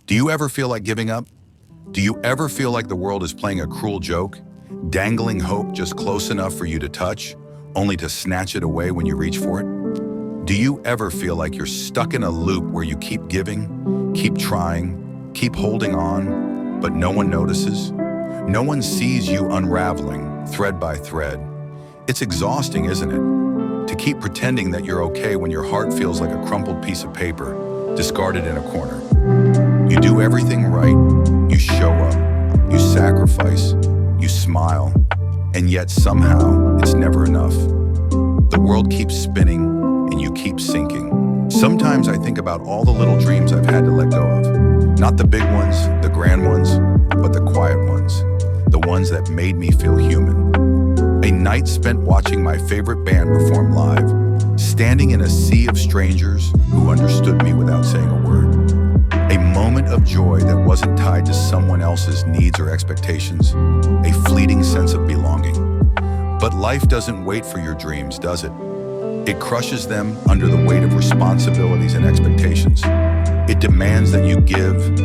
Do you ever feel like giving up? Do you ever feel like the world is playing a cruel joke, dangling hope just close enough for you to touch, only to snatch it away when you reach for it? Do you ever feel like you're stuck in a loop where you keep giving, keep trying, keep holding on, but no one notices? No one sees you unraveling, thread by thread. It's exhausting, isn't it? To keep pretending that you're okay when your heart feels like a crumpled piece of paper, discarded in a corner. You do everything right, you show up, you sacrifice, you smile, and yet somehow it's never enough. The world keeps spinning and you keep sinking. Sometimes I think about all the little dreams I've had to let go of. Not the big ones, the grand ones, but the quiet ones. The ones that made me feel human. A night spent watching my favorite band perform live, standing in a sea of strangers who understood me without saying a word. A moment of joy that wasn't tied to someone else's needs or expectations, a fleeting sense of belonging. But life doesn't wait for your dreams, does it? It crushes them under the weight of responsibilities and expectations. It demands that you give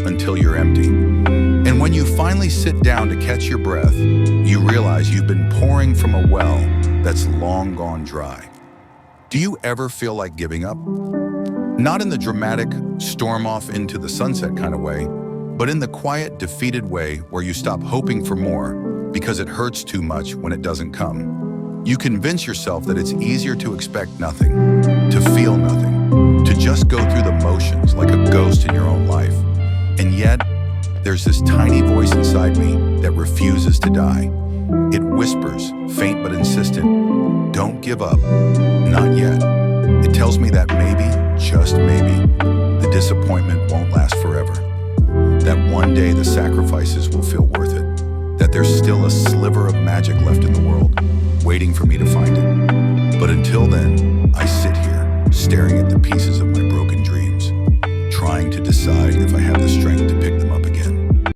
until you're empty. And when you finally sit down to catch your breath, you realize you've been pouring from a well that's long gone dry. Do you ever feel like giving up? Not in the dramatic, storm off into the sunset kind of way, but in the quiet, defeated way where you stop hoping for more because it hurts too much when it doesn't come. You convince yourself that it's easier to expect nothing, to feel nothing, to just go through the motions like a ghost in your own life. And yet, there's this tiny voice inside me that refuses to die. It whispers, faint but insistent, don't give up, not yet. It tells me that maybe, just maybe, the disappointment won't last forever. That one day the sacrifices will feel worth it. That there's still a sliver of magic left in the world, waiting for me to find it. But until then, I sit here, staring at the pieces of my